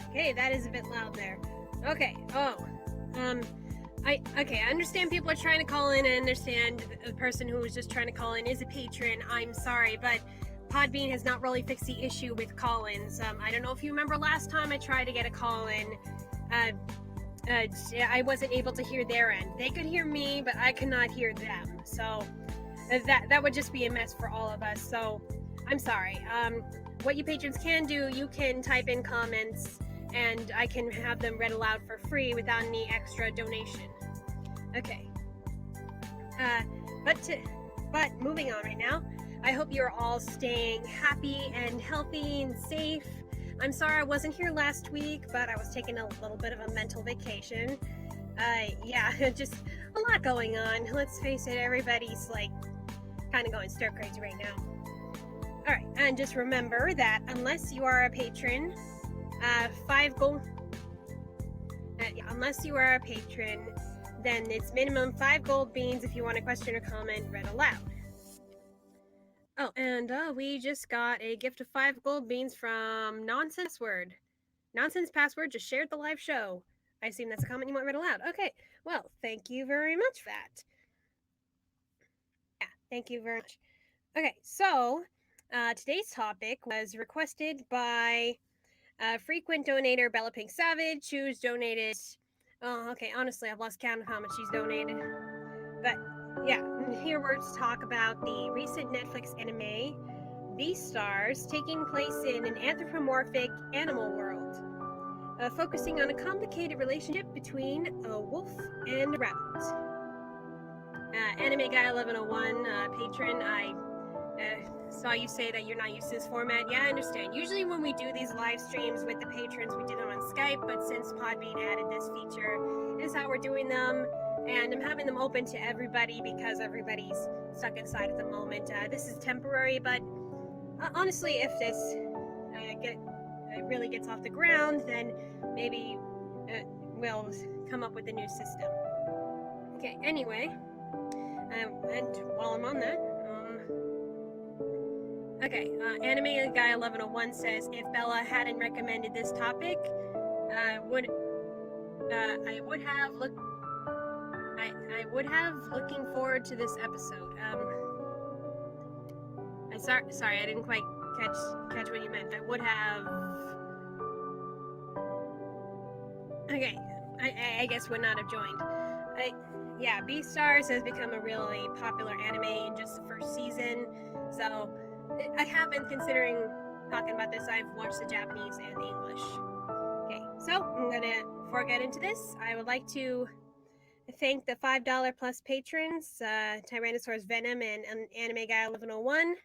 Okay, that is a bit loud there. Okay. I understand people are trying to call in. I understand the person who was just trying to call in is a patron. I'm sorry, but Podbean has not really fixed the issue with call-ins. I don't know if you remember last time I tried to get a call-in. I wasn't able to hear their end. They could hear me, but I could not hear them. So that would just be a mess for all of us. So I'm sorry. What you patrons can do, you can type in comments and I can have them read aloud for free without any extra donation. Okay. But moving on right now, I hope you're all staying happy and healthy and safe. I'm sorry I wasn't here last week, but I was taking a little bit of a mental vacation. Yeah, just a lot going on. Let's face it, everybody's like kind of going stir crazy right now. All right, and just remember that unless you are a patron, unless you are a patron, then it's minimum 5 gold beans if you want a question or comment read aloud. Oh, and we just got a gift of 5 gold beans from Nonsense Word. Nonsense Password just shared the live show. I assume that's a comment you want read aloud. Okay, well, thank you very much for that. Yeah, thank you very much. Okay, so today's topic was requested by frequent donator BellaPinkSavage, who's donated. Oh, okay. Honestly, I've lost count of how much she's donated. But yeah, here we're to talk about the recent Netflix anime, Beastars, taking place in an anthropomorphic animal world, focusing on a complicated relationship between a wolf and a rabbit. Anime Guy 1101 patron, I saw you say that you're not used to this format. Yeah, I understand. Usually when we do these live streams with the patrons, we do them on Skype, but since Podbean added this feature, this is how we're doing them, and I'm having them open to everybody because everybody's stuck inside at the moment. This is temporary, but honestly, if this really gets off the ground, then maybe we'll come up with a new system. Okay, anyway, and while I'm on that, okay, Anime Guy 1101 says, if Bella hadn't recommended this topic, I would have looking forward to this episode. I'm sorry, I didn't quite catch what you meant. I would have. Okay, I guess would not have joined. Yeah, Beastars has become a really popular anime in just the first season, so I have been considering talking about this. I've watched the Japanese and the English. Okay, so before I get into this, I would like to thank the $5 plus patrons, Tyrannosaurus Venom and Anime Guy 1101.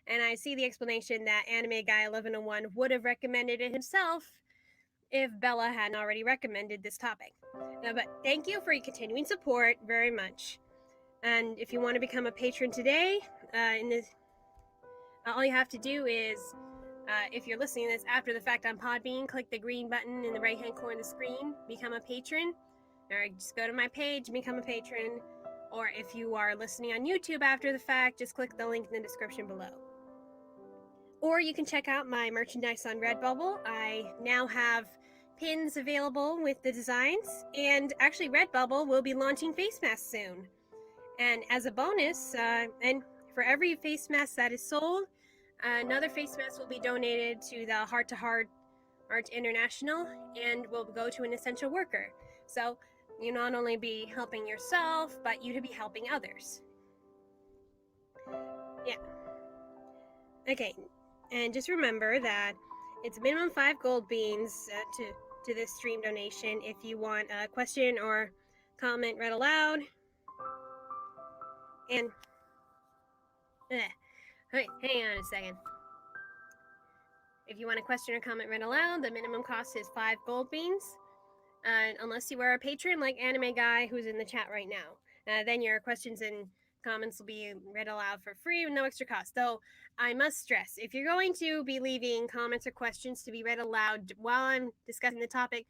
And I see the explanation that Anime Guy 1101 would have recommended it himself if Bella hadn't already recommended this topic. But thank you for your continuing support very much. And if you want to become a patron today, all you have to do is, if you're listening to this after the fact on Podbean, click the green button in the right-hand corner of the screen, become a patron, or just go to my page, become a patron, or if you are listening on YouTube after the fact, just click the link in the description below. Or you can check out my merchandise on Redbubble. I now have pins available with the designs, and actually Redbubble will be launching face masks soon. And as a bonus, and for every face mask that is sold, another face mask will be donated to the Heart to Heart Art International and will go to an essential worker. So you not only be helping yourself, but you to be helping others. Yeah. Okay, and just remember that it's minimum 5 gold beans to this stream donation if you want a question or comment read aloud. And wait, hang on a second. If you want a question or comment read aloud, the minimum cost is 5 gold beans. Unless you are a patron like Anime Guy, who's in the chat right now. Then your questions and comments will be read aloud for free with no extra cost. Though, I must stress, if you're going to be leaving comments or questions to be read aloud while I'm discussing the topic,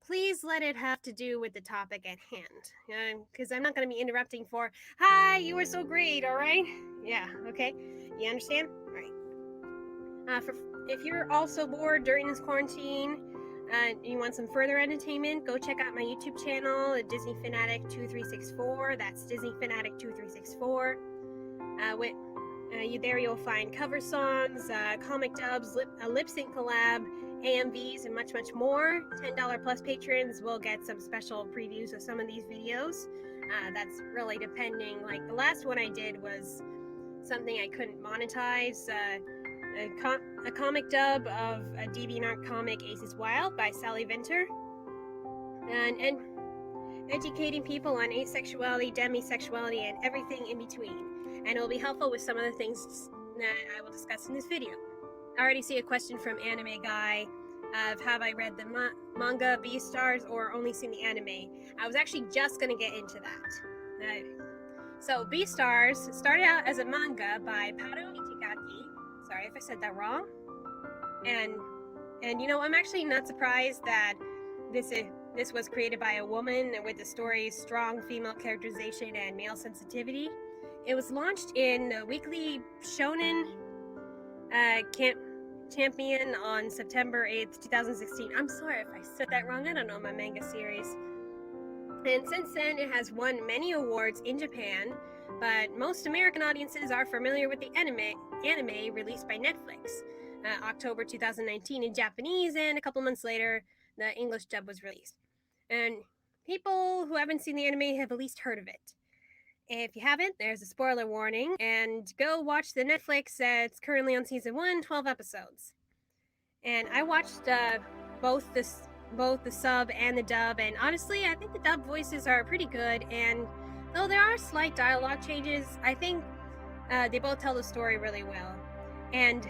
please let it have to do with the topic at hand. Because I'm not going to be interrupting for, hi, you were so great, all right? Yeah, okay. You understand? All right. If you're also bored during this quarantine, you want some further entertainment, go check out my YouTube channel, Disney Fanatic 2364. That's Disney Fanatic 2364. There you'll find cover songs, comic dubs, a lip sync collab, AMVs, and much, much more. $10 plus patrons will get some special previews of some of these videos. That's really depending. Like the last one I did was something I couldn't monetize. A comic dub of a DeviantArt comic, Aces Wild by Sally Venter. And educating people on asexuality, demisexuality, and everything in between. And it will be helpful with some of the things that I will discuss in this video. I already see a question from Anime Guy of have I read the manga Beastars or only seen the anime. I was actually just going to get into that. So Beastars started out as a manga by Haru. Sorry if I said that wrong. And you know, I'm actually not surprised that this was created by a woman with the story's strong female characterization and male sensitivity. It was launched in the weekly Shonen Champion on September 8th, 2016. I'm sorry if I said that wrong. I don't know my manga series. And since then, it has won many awards in Japan, but most American audiences are familiar with the anime released by Netflix, October 2019 in Japanese, and a couple months later, the English dub was released. And people who haven't seen the anime have at least heard of it. If you haven't, there's a spoiler warning, and go watch the Netflix. It's currently on season 1, 12 episodes. And I watched both the sub and the dub, and honestly, I think the dub voices are pretty good, and though there are slight dialogue changes, I think they both tell the story really well. And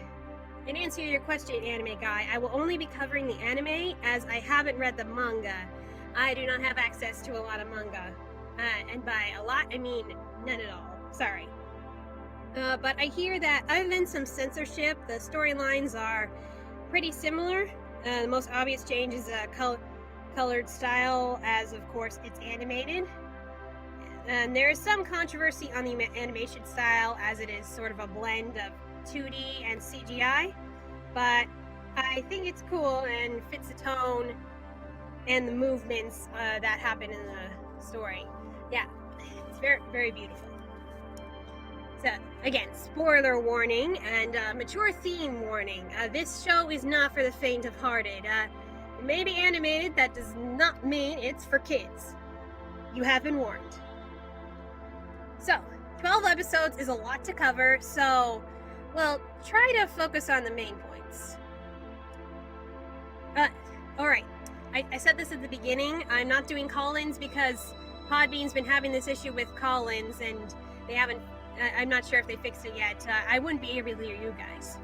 in answer to your question, Anime Guy, I will only be covering the anime as I haven't read the manga. I do not have access to a lot of manga. And by a lot, I mean none at all. Sorry. But I hear that other than some censorship, the storylines are pretty similar. The most obvious change is a colored style, as of course it's animated. And there is some controversy on the animation style, as it is sort of a blend of 2D and CGI. But I think it's cool and fits the tone and the movements that happen in the story. Yeah, it's very, very beautiful. So, again, spoiler warning and mature theme warning. This show is not for the faint of hearted. It may be animated, that does not mean it's for kids. You have been warned. So, 12 episodes is a lot to cover, so, well, try to focus on the main points. Alright, I said this at the beginning. I'm not doing call-ins because Podbean's been having this issue with call-ins, and they haven't, I'm not sure if they fixed it yet. I wouldn't be able to hear you guys.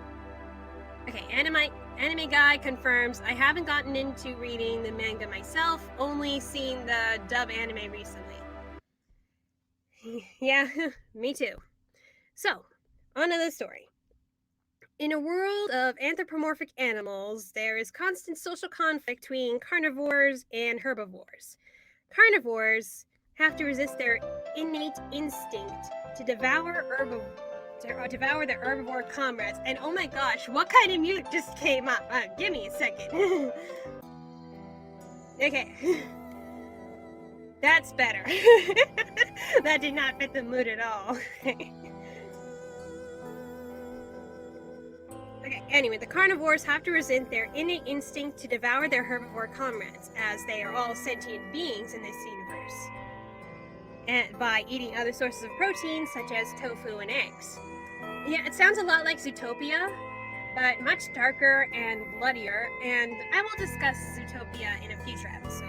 Okay, Anime Guy confirms I haven't gotten into reading the manga myself, only seen the dub anime recently. Yeah, me too. So, on to the story. In a world of anthropomorphic animals, there is constant social conflict between carnivores and herbivores. Carnivores have to resist their innate instinct to devour their herbivore comrades. And oh my gosh, what kind of music just came up? Give me a second. Okay. That's better. That did not fit the mood at all. Okay, anyway, the carnivores have to resist their innate instinct to devour their herbivore comrades, as they are all sentient beings in this universe, and by eating other sources of protein, such as tofu and eggs. Yeah, it sounds a lot like Zootopia, but much darker and bloodier, and I will discuss Zootopia in a future episode.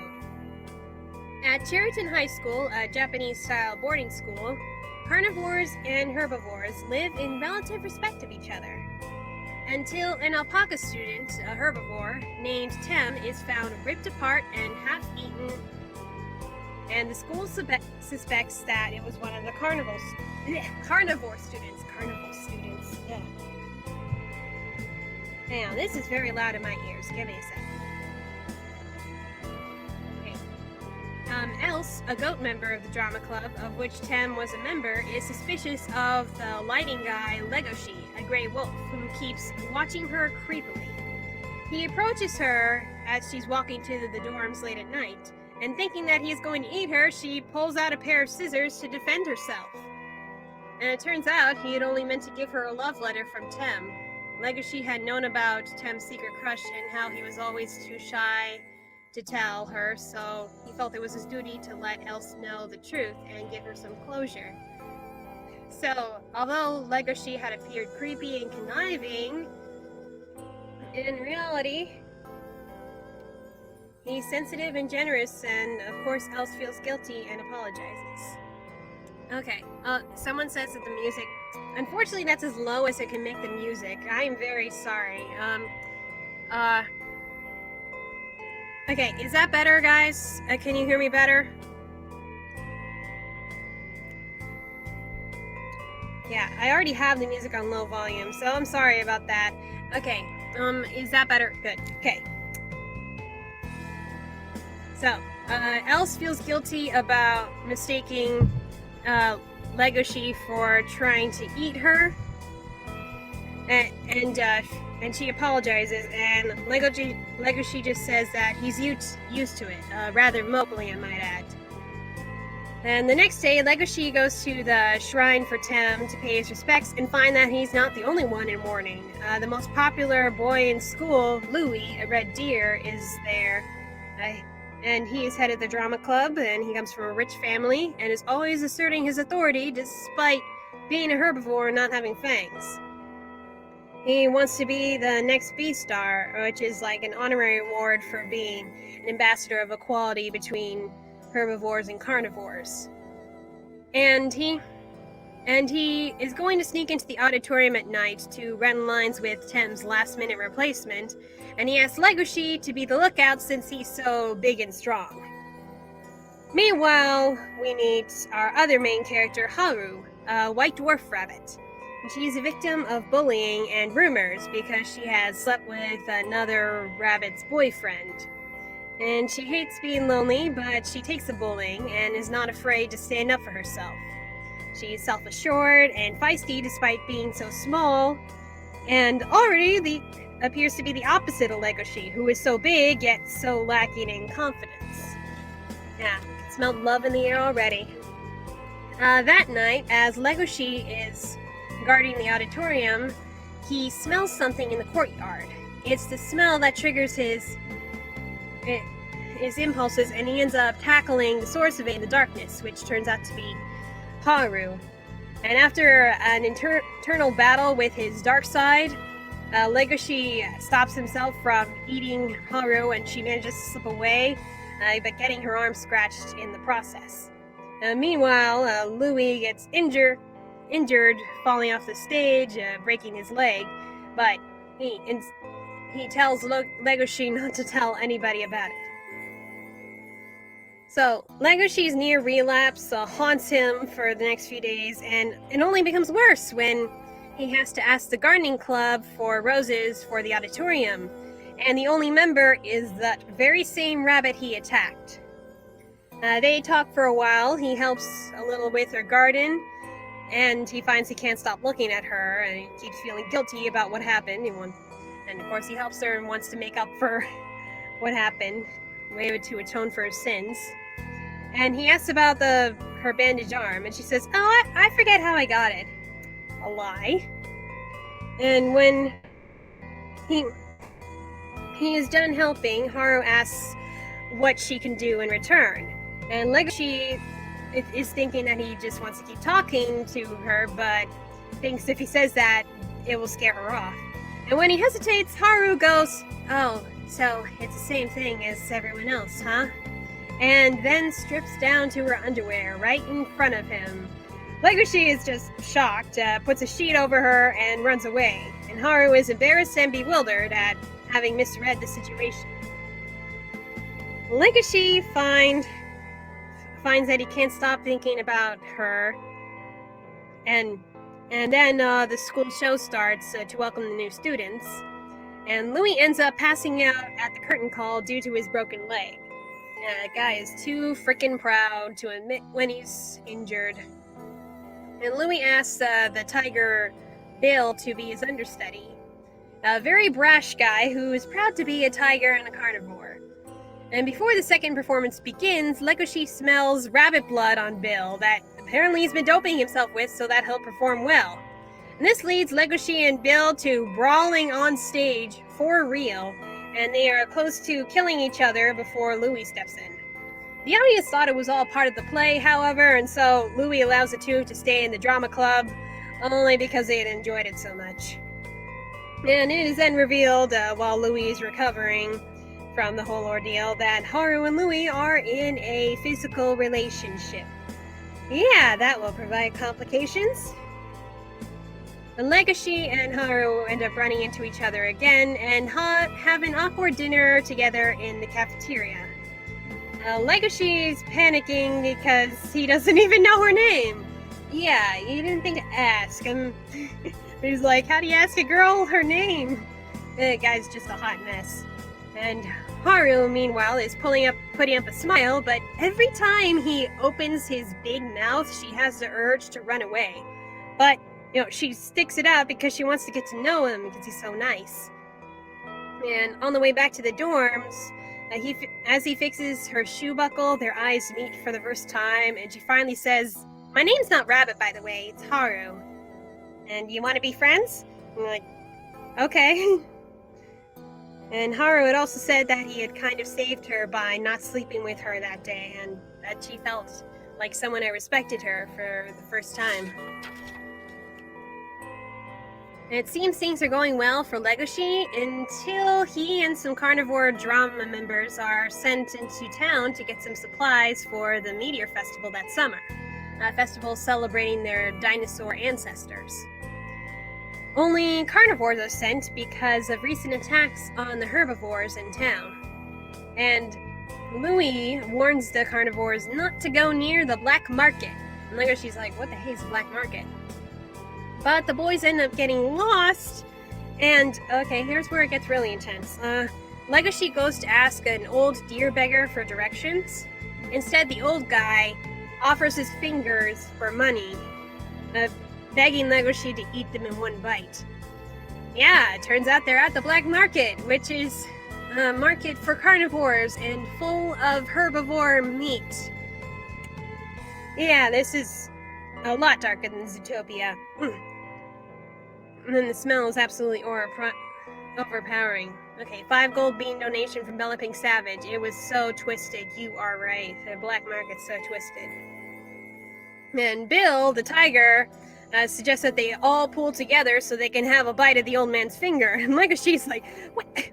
At Cherryton High School, a Japanese-style boarding school, carnivores and herbivores live in relative respect of each other, until an alpaca student, a herbivore, named Tem, is found ripped apart and half-eaten, and the school suspects that it was one of the carnivore students. Yeah. Hang on, this is very loud in my ears. Give me a sec. Else, a goat member of the drama club, of which Tem was a member, is suspicious of the lighting guy Legoshi, a gray wolf, who keeps watching her creepily. He approaches her as she's walking to the dorms late at night, and thinking that he is going to eat her, she pulls out a pair of scissors to defend herself. And it turns out he had only meant to give her a love letter from Tem. Legoshi had known about Tem's secret crush and how he was always too shy to tell her, so he felt it was his duty to let Else know the truth and give her some closure. So, although Legoshi had appeared creepy and conniving, in reality, he's sensitive and generous, and of course Else feels guilty and apologizes. Okay, someone says that the music, unfortunately that's as low as it can make the music. I am very sorry. Okay, is that better, guys? Can you hear me better? Yeah, I already have the music on low volume, so I'm sorry about that. Okay, is that better? Good, okay. So, Else feels guilty about mistaking Legoshi for trying to eat her, and she apologizes, and Legoshi just says that he's used to it, rather mopily, I might add. And the next day, Legoshi goes to the shrine for Tem to pay his respects and find that he's not the only one in mourning. The most popular boy in school, Louis, a red deer, is there. And he is head of the drama club, and he comes from a rich family, and is always asserting his authority despite being a herbivore and not having fangs. He wants to be the next Beastar, which is like an honorary award for being an ambassador of equality between herbivores and carnivores. And he is going to sneak into the auditorium at night to run lines with Tem's last-minute replacement, and he asks Legoshi to be the lookout since he's so big and strong. Meanwhile, we meet our other main character, Haru, a white dwarf rabbit. She's a victim of bullying and rumors because she has slept with another rabbit's boyfriend. And she hates being lonely, but she takes the bullying and is not afraid to stand up for herself. She's self-assured and feisty despite being so small, and already appears to be the opposite of Legoshi, who is so big yet so lacking in confidence. Yeah, I can smell love in the air already. That night, as Legoshi is guarding the auditorium, he smells something in the courtyard. It's the smell that triggers his impulses, and he ends up tackling the source of it in the darkness, which turns out to be Haru. And after an internal battle with his dark side, Legoshi stops himself from eating Haru, and she manages to slip away, but getting her arm scratched in the process. Meanwhile, Louis gets injured, falling off the stage, breaking his leg, but he tells Legoshi not to tell anybody about it. So, Legoshi's near relapse haunts him for the next few days, and it only becomes worse when he has to ask the gardening club for roses for the auditorium, and the only member is that very same rabbit he attacked. They talk for a while. He helps a little with her garden, and he finds he can't stop looking at her, and he keeps feeling guilty about what happened. And of course he helps her and wants to make up for what happened, way to atone for his sins. And he asks about her bandaged arm, and she says, "Oh, I forget how I got it." A lie. And when he is done helping, Haru asks what she can do in return. And Legoshi is thinking that he just wants to keep talking to her, but thinks if he says that, it will scare her off. And when he hesitates, Haru goes, "Oh, so it's the same thing as everyone else, huh?" And then strips down to her underwear right in front of him. Legoshi is just shocked, puts a sheet over her, and runs away. And Haru is embarrassed and bewildered at having misread the situation. Legoshi finds that he can't stop thinking about her, and then the school show starts to welcome the new students, and Louis ends up passing out at the curtain call due to his broken leg. Yeah, that guy is too freaking proud to admit when he's injured. And Louis asks the tiger Bill to be his understudy. A very brash guy who is proud to be a tiger and a carnivore. And before the second performance begins, Legoshi smells rabbit blood on Bill that apparently he's been doping himself with so that he'll perform well. And this leads Legoshi and Bill to brawling on stage for real, and they are close to killing each other before Louis steps in. The audience thought it was all part of the play, however, and so Louis allows the two to stay in the drama club, only because they had enjoyed it so much. And it is then revealed, while Louis is recovering from the whole ordeal, that Haru and Louis are in a physical relationship. Yeah, that will provide complications. Legoshi and Haru end up running into each other again and have an awkward dinner together in the cafeteria. Legashi's panicking because he doesn't even know her name. Yeah, he didn't think to ask. He's like, how do you ask a girl her name? The guy's just a hot mess. And Haru, meanwhile, is putting up a smile, but every time he opens his big mouth, she has the urge to run away. But, she sticks it out because she wants to get to know him because he's so nice. And on the way back to the dorms, as he fixes her shoe buckle, their eyes meet for the first time, and she finally says, "My name's not Rabbit, by the way, it's Haru. And you want to be friends?" I'm like, okay. And Haru had also said that he had kind of saved her by not sleeping with her that day, and that she felt like someone had respected her for the first time. And it seems things are going well for Legoshi until he and some carnivore drama members are sent into town to get some supplies for the Meteor Festival that summer, a festival celebrating their dinosaur ancestors. Only carnivores are sent because of recent attacks on the herbivores in town. And Louis warns the carnivores not to go near the black market. And Legoshi's like, what the heck is the black market? But the boys end up getting lost, and okay, here's where it gets really intense. Legoshi goes to ask an old deer beggar for directions. Instead, the old guy offers his fingers for money, begging Legoshi to eat them in one bite. Yeah, it turns out they're at the black market, which is a market for carnivores and full of herbivore meat. Yeah, this is a lot darker than Zootopia. And then the smell is absolutely overpowering. Okay, 5 gold bean donation from BellaPinkSavage. It was so twisted. You are right. The black market's so twisted. And Bill, the tiger, suggests that they all pull together so they can have a bite of the old man's finger. And Legoshi's like,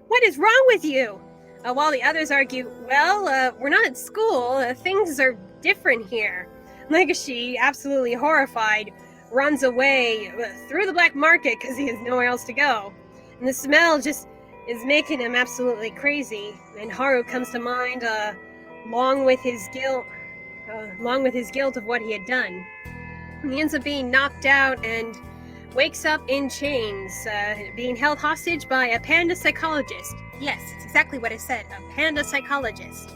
what is wrong with you? While the others argue, well, we're not at school. Things are different here. Legoshi, absolutely horrified, runs away through the black market because he has nowhere else to go. And the smell just is making him absolutely crazy. And Haru comes to mind, along with his guilt of what he had done. He ends up being knocked out and wakes up in chains, being held hostage by a panda psychologist. Yes, it's exactly what I said, a panda psychologist,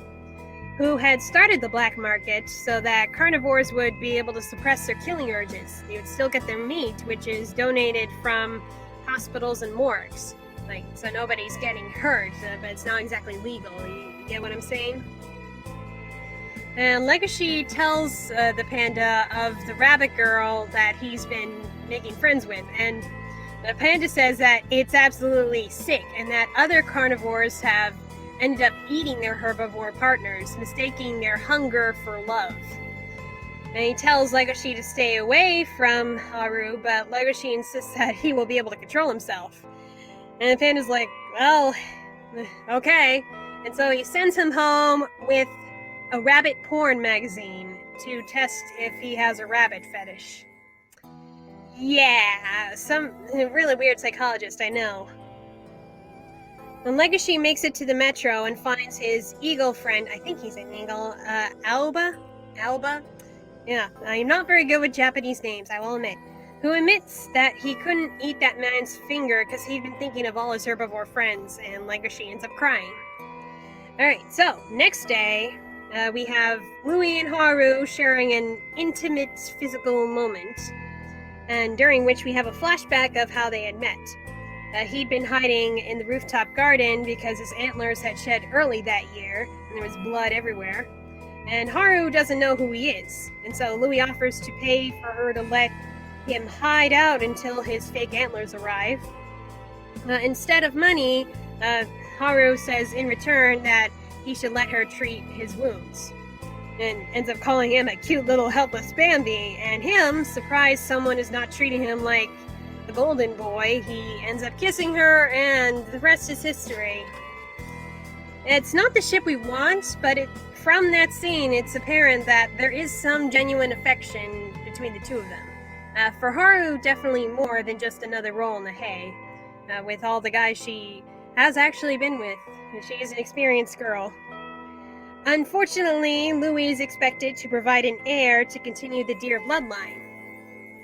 who had started the black market so that carnivores would be able to suppress their killing urges. They would still get their meat, which is donated from hospitals and morgues. So nobody's getting hurt, but it's not exactly legal. You get what I'm saying? And Legoshi tells the panda of the rabbit girl that he's been making friends with, and the panda says that it's absolutely sick and that other carnivores have ended up eating their herbivore partners, mistaking their hunger for love. And he tells Legoshi to stay away from Haru, but Legoshi insists that he will be able to control himself. And the panda's like, well, okay. And so he sends him home with a rabbit porn magazine to test if he has a rabbit fetish. Yeah, some really weird psychologist, I know. When Legoshi makes it to the metro and finds his eagle friend, I think he's an eagle, Alba? Yeah, I'm not very good with Japanese names, I will admit. Who admits that he couldn't eat that man's finger because he'd been thinking of all his herbivore friends, and Legoshi ends up crying. Alright, so next day, we have Louis and Haru sharing an intimate physical moment, and during which we have a flashback of how they had met. He'd been hiding in the rooftop garden because his antlers had shed early that year, and there was blood everywhere. And Haru doesn't know who he is, and so Louis offers to pay for her to let him hide out until his fake antlers arrive. Instead of money, Haru says in return that he should let her treat his wounds, and ends up calling him a cute little helpless Bambi, and him, surprised someone is not treating him like the golden boy, he ends up kissing her, and the rest is history. It's not the ship we want, but from that scene, it's apparent that there is some genuine affection between the two of them. For Haru, definitely more than just another roll in the hay. With all the guys she has actually been with, she is an experienced girl. Unfortunately, Louis is expected to provide an heir to continue the deer bloodline.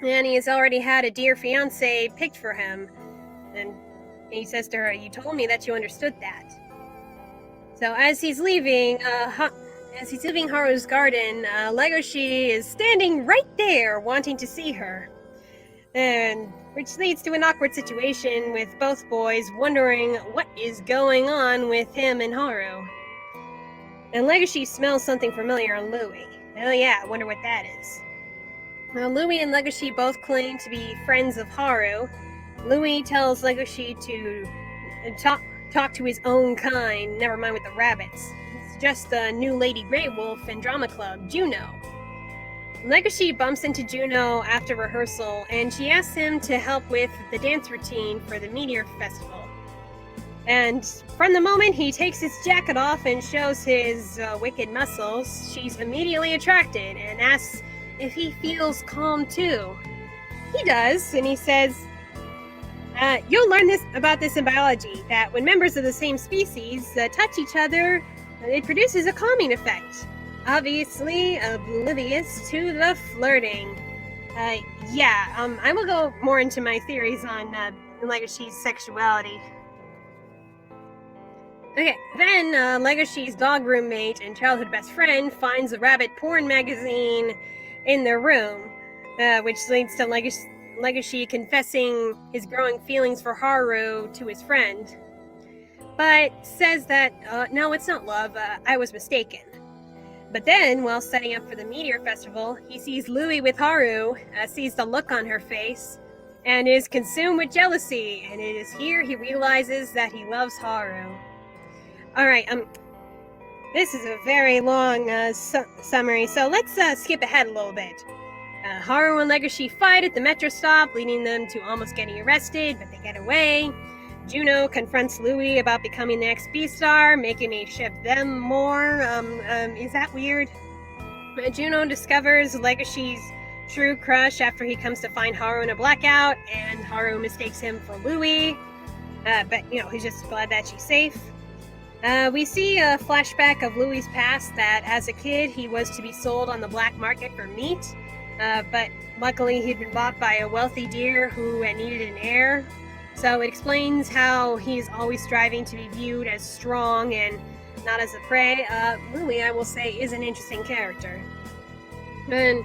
And he has already had a dear fiancé picked for him. And he says to her, "You told me that you understood that." So as he's leaving Haru's garden, Legoshi is standing right there, wanting to see her. And which leads to an awkward situation with both boys wondering what is going on with him and Haru. And Legoshi smells something familiar on Louis. Oh yeah, I wonder what that is. Now, Louis and Legoshi both claim to be friends of Haru. Louis tells Legoshi to talk to his own kind, never mind with the rabbits. It's just the new Lady Grey Wolf in Drama Club, Juno. Legoshi bumps into Juno after rehearsal, and she asks him to help with the dance routine for the Meteor Festival. And from the moment he takes his jacket off and shows his wicked muscles, she's immediately attracted and asks if he feels calm too. He does, and he says, "You'll learn about this in biology, that when members of the same species touch each other, it produces a calming effect. Obviously oblivious to the flirting." I will go more into my theories on Legoshi's sexuality. Okay, then Legoshi's dog roommate and childhood best friend finds a rabbit porn magazine in their room, which leads to Legoshi confessing his growing feelings for Haru to his friend, but says that, no, it's not love, I was mistaken. But then, while setting up for the Meteor Festival, he sees Louis with Haru, sees the look on her face, and is consumed with jealousy, and it is here he realizes that he loves Haru. Alright, this is a very long summary, so let's skip ahead a little bit. Haru and Legoshi fight at the metro stop, leading them to almost getting arrested, but they get away. Juno confronts Louis about becoming the next Beastar, making me ship them more. Is that weird? Juno discovers Legoshi's true crush after he comes to find Haru in a blackout, and Haru mistakes him for Louis. But, he's just glad that she's safe. We see a flashback of Louis' past, that as a kid he was to be sold on the black market for meat, but luckily he'd been bought by a wealthy deer who had needed an heir. So it explains how he's always striving to be viewed as strong and not as a prey. Louis, I will say, is an interesting character. And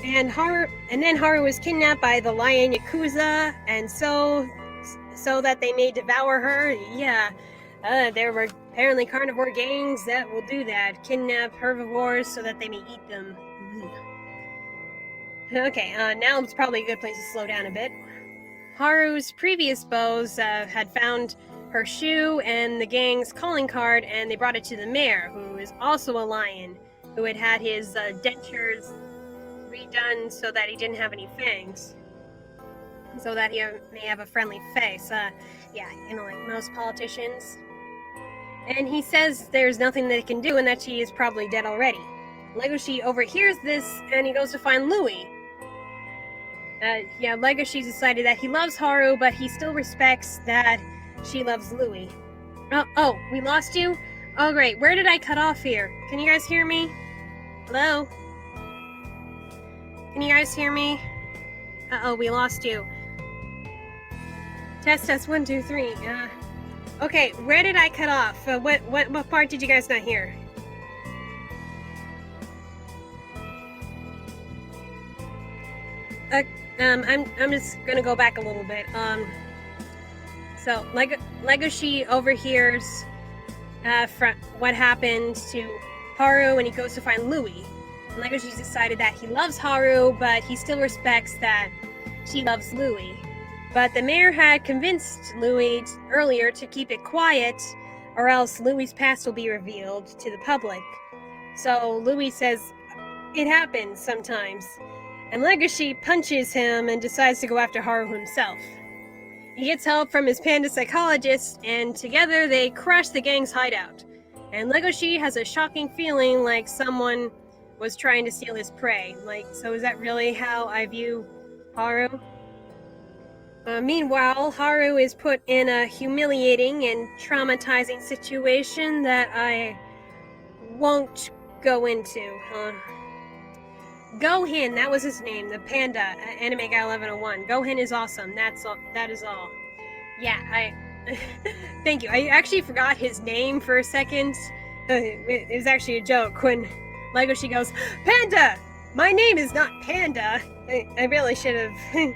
then Haru was kidnapped by the lion Yakuza, and so that they may devour her. Yeah, there were apparently carnivore gangs that will do that, kidnap herbivores so that they may eat them. Okay, now it's probably a good place to slow down a bit. Haru's previous beaux had found her shoe and the gang's calling card, and they brought it to the mayor, who is also a lion, who had had his dentures redone so that he didn't have any fangs, so that he may have a friendly face. Like most politicians. And he says there's nothing that he can do and that she is probably dead already. Legoshi overhears this, and he goes to find Louis. Legoshi decided that he loves Haru, but he still respects that she loves Louis. Oh, we lost you? Oh, great. Where did I cut off here? Can you guys hear me? Hello? Can you guys hear me? Uh-oh, we lost you. Test, 1, 2, 3. Okay, where did I cut off? What part did you guys not hear? I'm just gonna go back a little bit. So Legoshi overhears from what happened to Haru when he goes to find Louis. And Legoshi's decided that he loves Haru, but he still respects that she loves Louis. But the mayor had convinced Louis earlier to keep it quiet, or else Louis's past will be revealed to the public. So Louis says, it happens sometimes. And Legoshi punches him and decides to go after Haru himself. He gets help from his panda psychologist, and together they crush the gang's hideout. And Legoshi has a shocking feeling like someone was trying to steal his prey. So is that really how I view Haru? Meanwhile, Haru is put in a humiliating and traumatizing situation that I won't go into. Gohan, that was his name, the panda, anime guy 1101. Gohan is awesome. That is all. Yeah, thank you. I actually forgot his name for a second. It was actually a joke when Legoshi goes, Panda! My name is not Panda! I really should have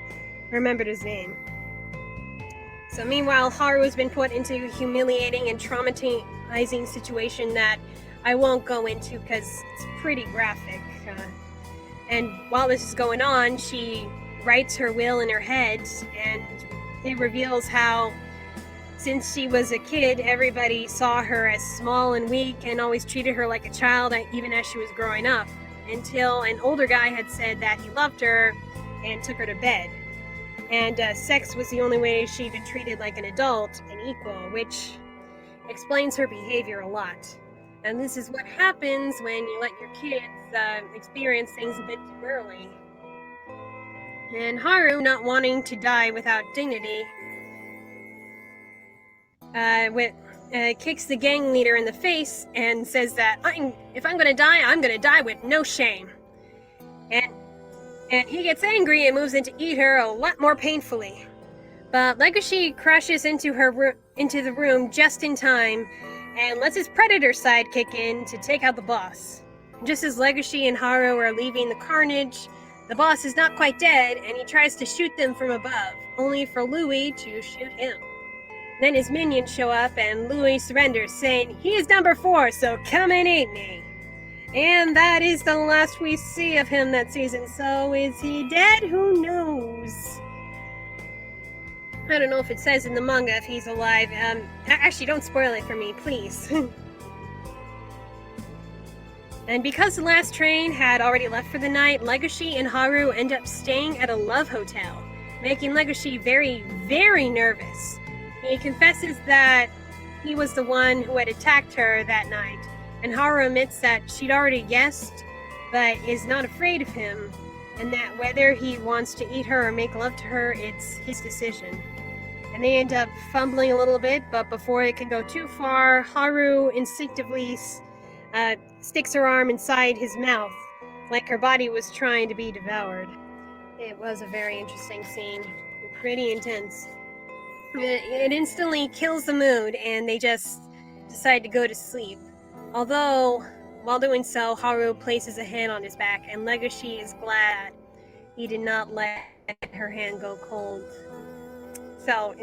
remembered his name. So meanwhile, Haru has been put into a humiliating and traumatizing situation that I won't go into because it's pretty graphic. And while this is going on, she writes her will in her head, and it reveals how, since she was a kid, everybody saw her as small and weak and always treated her like a child, even as she was growing up, until an older guy had said that he loved her and took her to bed. And sex was the only way she'd been treated like an adult and equal, which explains her behavior a lot. And this is what happens when you let your kids experience things a bit too early. And Haru, not wanting to die without dignity, kicks the gang leader in the face and says that if I'm gonna die with no shame. And he gets angry and moves in to eat her a lot more painfully. But Legoshi crashes into the room just in time and lets his predator side kick in to take out the boss. Just as Legoshi and Haru are leaving the carnage, the boss is not quite dead, and he tries to shoot them from above, only for Louis to shoot him. Then his minions show up, and Louis surrenders, saying, "He is number 4, so come and eat me." And that is the last we see of him that season, so is he dead? Who knows? I don't know if it says in the manga if he's alive. Actually, don't spoil it for me, please. And because the last train had already left for the night, Legoshi and Haru end up staying at a love hotel, making Legoshi very, very nervous. He confesses that he was the one who had attacked her that night, and Haru admits that she'd already guessed, but is not afraid of him, and that whether he wants to eat her or make love to her, it's his decision. And they end up fumbling a little bit, but before it can go too far, Haru instinctively sticks her arm inside his mouth, like her body was trying to be devoured. It was a very interesting scene, pretty intense. It instantly kills the mood, and they just decide to go to sleep. Although, while doing so, Haru places a hand on his back, and Legoshi is glad he did not let her hand go cold. So,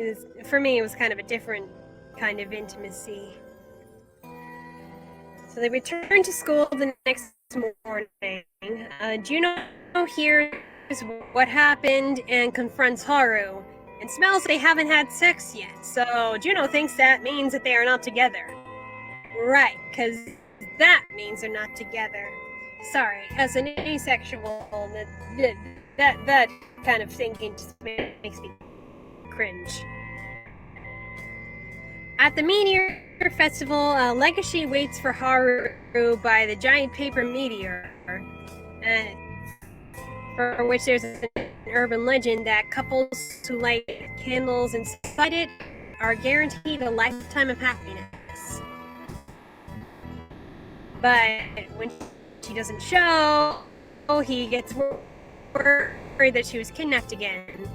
for me, it was kind of a different kind of intimacy. So they return to school the next morning. Juno hears what happened and confronts Haru, and smells they haven't had sex yet. So Juno thinks that means that they are not together. Right, because that means they're not together. Sorry, as an asexual, that kind of thinking just makes me cringe. At the Meteor Festival, Legoshi waits for Haru by the giant paper meteor, for which there's an urban legend that couples who light candles inside it are guaranteed a lifetime of happiness. But when she doesn't show, he gets worried that she was kidnapped again.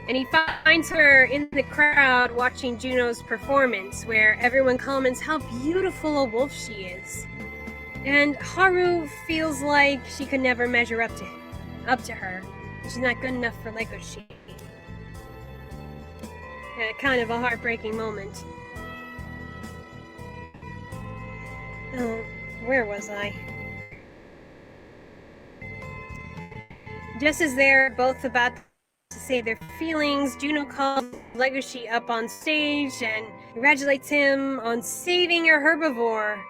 And he finds her in the crowd watching Juno's performance, where everyone comments how beautiful a wolf she is. And Haru feels like she could never measure up to her. She's not good enough for Legoshi. Kind of a heartbreaking moment. Oh, where was I? Just as they're both about to say their feelings, Juno calls Legoshi up on stage and congratulates him on saving a herbivore.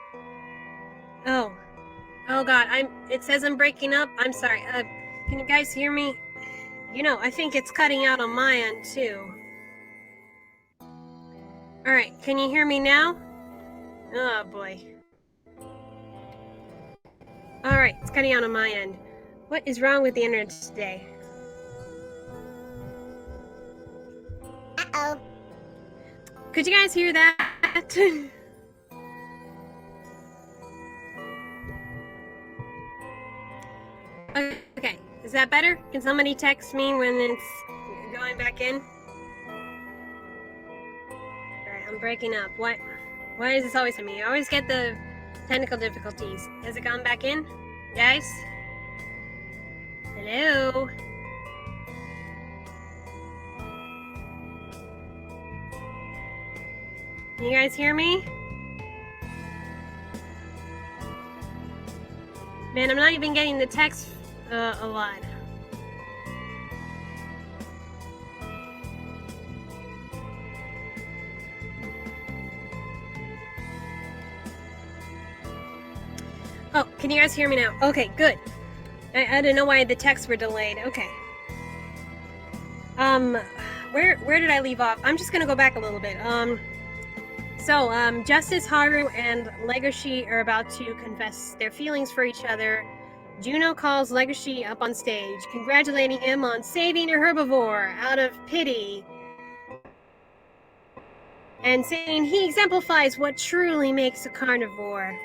Oh God, it says I'm breaking up. I'm sorry. Can you guys hear me? I think it's cutting out on my end too. Alright, can you hear me now? Oh boy. Alright, it's cutting out on my end. What is wrong with the internet today? Uh-oh. Could you guys hear that? Okay, is that better? Can somebody text me when it's going back in? Alright, I'm breaking up. Why is this always to me? I always get the technical difficulties. Has it gone back in? Guys? Hello? Can you guys hear me? Man, I'm not even getting the text a lot. Oh, can you guys hear me now? Okay, good. I don't know why the texts were delayed. Okay. Where did I leave off? I'm just gonna go back a little bit. Just as Haru and Legoshi are about to confess their feelings for each other, Juno calls Legoshi up on stage, congratulating him on saving a herbivore out of pity, and saying he exemplifies what truly makes a carnivore.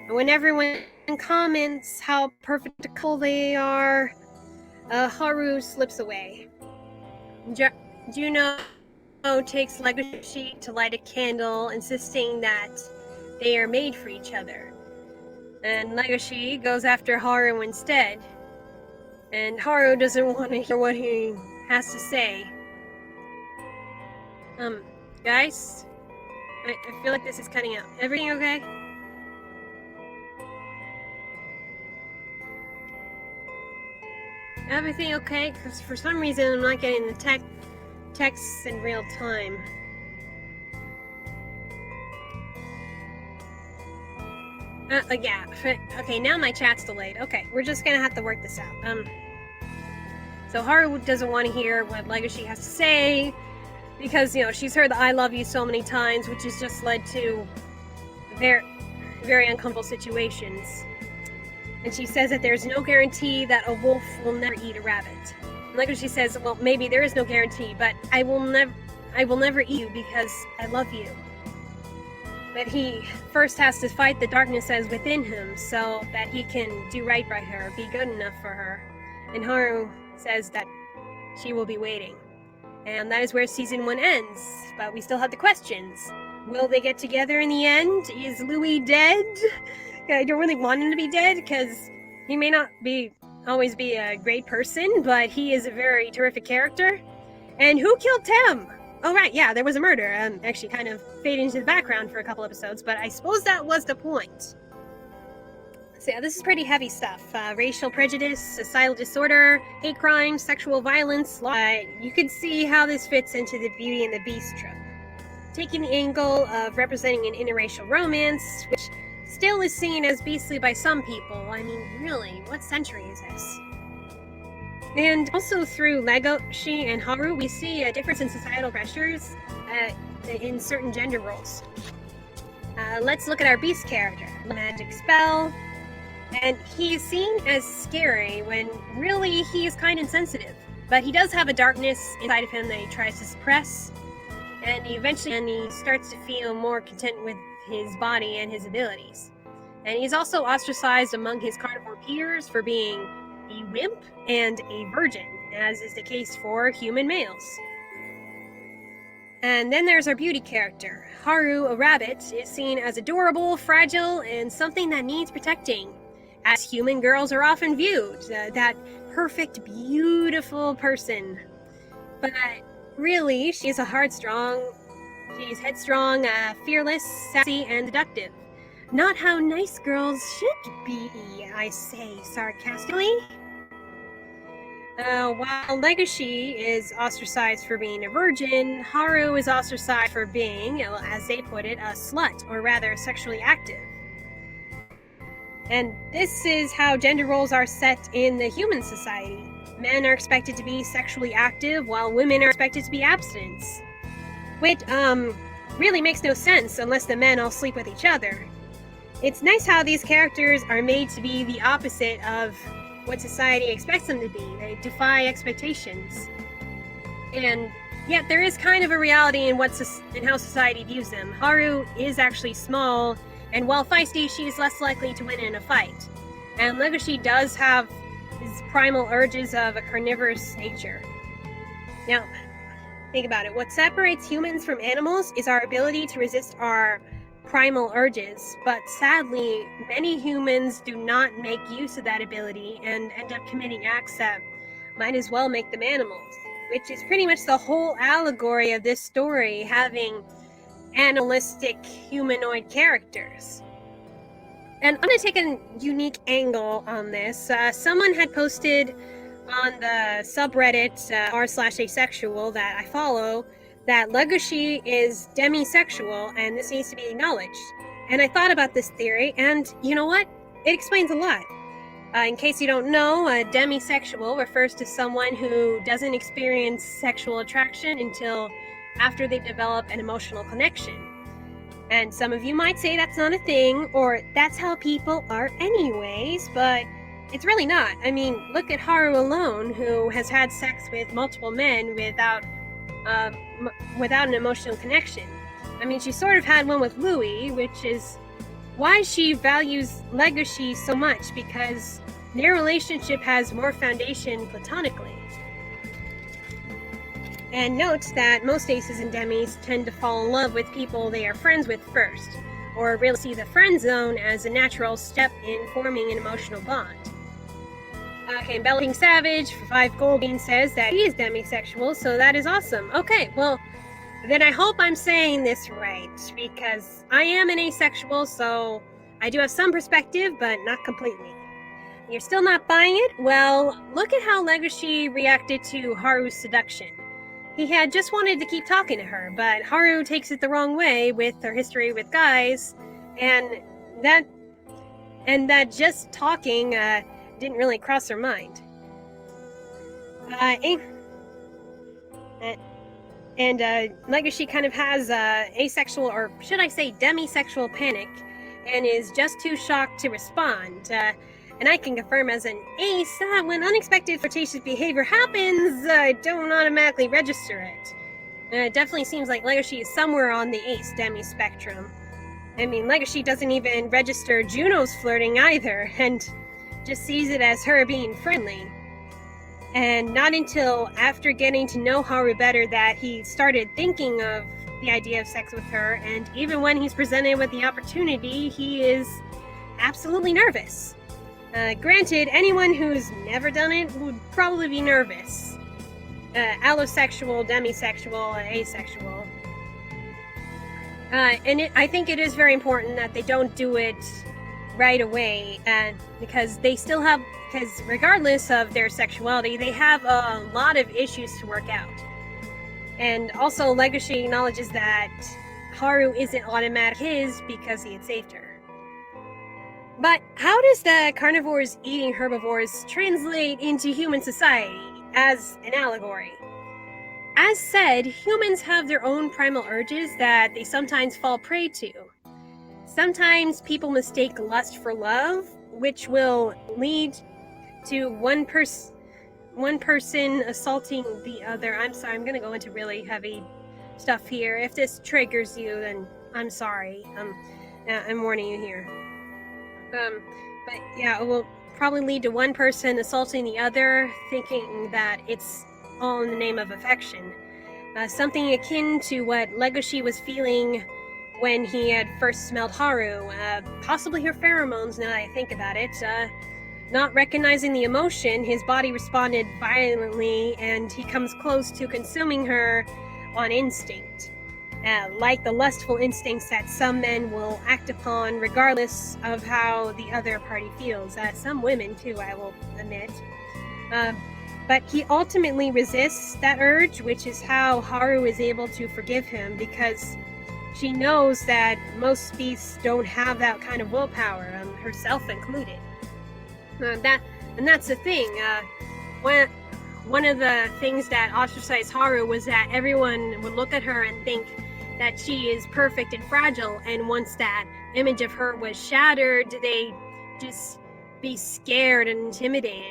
And when everyone comments how perfectical they are, Haru slips away. Juno takes Legoshi to light a candle, insisting that they are made for each other. And Legoshi goes after Haru instead. And Haru doesn't want to hear what he has to say. Guys? I feel like this is cutting out. Everything okay? Everything okay? Because for some reason I'm not getting the texts in real time. Yeah. Okay, now my chat's delayed. Okay, we're just gonna have to work this out. So Haru doesn't want to hear what Legoshi has to say because, she's heard the I love you so many times, which has just led to very, very uncomfortable situations. And she says that there's no guarantee that a wolf will never eat a rabbit. And Legoshi says, well, maybe there is no guarantee, but I will never eat you because I love you. But he first has to fight the darkness that is within him so that he can do right by her, be good enough for her. And Haru says that she will be waiting. And that is where season 1 ends. But we still have the questions. Will they get together in the end? Is Louis dead? I don't really want him to be dead because he may not always be a great person, but he is a very terrific character. And who killed Tim? Oh, right, yeah, there was a murder. Actually kind of fading into the background for a couple episodes, but I suppose that was the point. So yeah, this is pretty heavy stuff. Racial prejudice, societal disorder, hate crime, sexual violence. You can see how this fits into the Beauty and the Beast trope. Taking the angle of representing an interracial romance, which still is seen as beastly by some people. I mean, really, what century is this? And also through Legoshi and Haru, we see a difference in societal pressures in certain gender roles. Let's look at our Beast character, magic spell, and he is seen as scary when really he is kind and sensitive. But he does have a darkness inside of him that he tries to suppress, and he starts to feel more content with his body and his abilities. And he's also ostracized among his carnivore peers for being a wimp and a virgin, as is the case for human males. And then there's our beauty character. Haru, a rabbit, is seen as adorable, fragile, and something that needs protecting, as human girls are often viewed, that perfect, beautiful person. But really, she's she's headstrong, fearless, sassy, and seductive. Not how nice girls should be, I say sarcastically. While Legacy is ostracized for being a virgin, Haru is ostracized for being, as they put it, a slut, or rather sexually active. And this is how gender roles are set in the human society. Men are expected to be sexually active, while women are expected to be abstinents. Which, really makes no sense unless the men all sleep with each other. It's nice how these characters are made to be the opposite of what society expects them to be. They defy expectations. And yet there is kind of a reality in how society views them. Haru is actually small, and while feisty, she is less likely to win in a fight. And Legacy does have his primal urges of a carnivorous nature. Now, think about it. What separates humans from animals is our ability to resist our primal urges, but sadly, many humans do not make use of that ability and end up committing acts that might as well make them animals, which is pretty much the whole allegory of this story, having animalistic humanoid characters. And I'm going to take a unique angle on this. Someone had posted on the subreddit r/asexual that I follow that Legacy is demisexual, and this needs to be acknowledged. And I thought about this theory, and you know what? It explains a lot. In case you don't know, a demisexual refers to someone who doesn't experience sexual attraction until after they develop an emotional connection. And some of you might say that's not a thing, or that's how people are anyways, but it's really not. I mean, look at Haru alone, who has had sex with multiple men without an emotional connection. I mean, she sort of had one with Louis, which is why she values Legacy so much, because their relationship has more foundation platonically. And note that most aces and demis tend to fall in love with people they are friends with first, or really see the friend zone as a natural step in forming an emotional bond. Okay, BellaPinkSavage for 5 gold beans says that he is demisexual, so that is awesome. Okay, well, then I hope I'm saying this right, because I am an asexual, so I do have some perspective, but not completely. You're still not buying it? Well, look at how Legacy reacted to Haru's seduction. He had just wanted to keep talking to her, but Haru takes it the wrong way with her history with guys, and that just talking didn't really cross her mind. Legacy kind of has asexual, or should I say demisexual panic, and is just too shocked to respond. And I can confirm as an ace that when unexpected flirtatious behavior happens, I don't automatically register it. It definitely seems like Legacy is somewhere on the ace-demi spectrum. I mean, Legacy doesn't even register Juno's flirting either, and just sees it as her being friendly. And not until after getting to know Haru better that he started thinking of the idea of sex with her, and even when he's presented with the opportunity, he is absolutely nervous. Granted, anyone who's never done it would probably be nervous. Allosexual, demisexual, asexual. I think it is very important that they don't do it right away, because regardless of their sexuality, they have a lot of issues to work out. And also, Legacy acknowledges that Haru isn't automatic his because he had saved her. But how does the carnivores eating herbivores translate into human society as an allegory? As said, humans have their own primal urges that they sometimes fall prey to. Sometimes people mistake lust for love, which will lead to one person assaulting the other. I'm sorry, I'm gonna go into really heavy stuff here. If this triggers you, then I'm sorry. I'm warning you here. But yeah, well, probably lead to one person assaulting the other, thinking that it's all in the name of affection. Something akin to what Legoshi was feeling when he had first smelled Haru, possibly her pheromones now that I think about it. Not recognizing the emotion, his body responded violently, and he comes close to consuming her on instinct. Like the lustful instincts that some men will act upon regardless of how the other party feels. Some women, too, I will admit. But he ultimately resists that urge, which is how Haru is able to forgive him, because she knows that most beasts don't have that kind of willpower, herself included. That's the thing. One of the things that ostracized Haru was that everyone would look at her and think that she is perfect and fragile, and once that image of her was shattered, they just be scared and intimidated.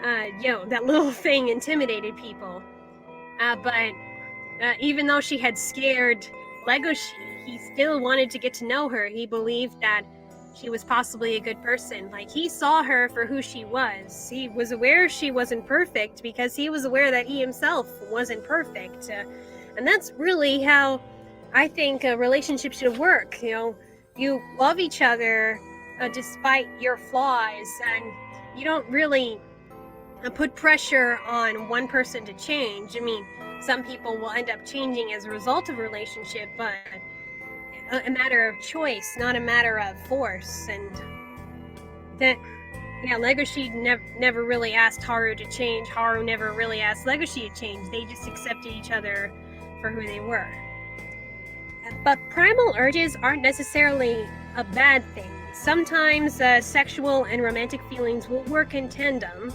That little thing intimidated people. But even though she had scared Legoshi, he still wanted to get to know her. He believed that she was possibly a good person. Like, he saw her for who she was. He was aware she wasn't perfect because he was aware that he himself wasn't perfect. And that's really how I think a relationship should work. You love each other despite your flaws, and you don't really put pressure on one person to change. I mean, some people will end up changing as a result of a relationship, but a matter of choice, not a matter of force. And that, Legoshi never really asked Haru to change. Haru never really asked Legoshi to change. They just accepted each other for who they were. But primal urges aren't necessarily a bad thing. Sometimes sexual and romantic feelings will work in tandem,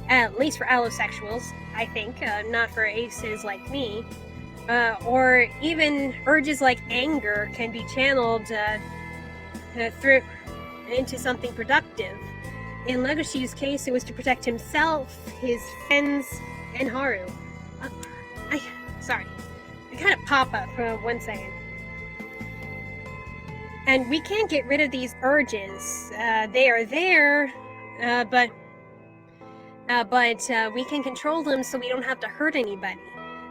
at least for allosexuals, I think, not for aces like me. Or even urges like anger can be channeled through into something productive. In Legoshi's case, it was to protect himself, his friends, and Haru. Sorry, I kind of pop up for 1 second. And we can't get rid of these urges. They are there, but we can control them so we don't have to hurt anybody.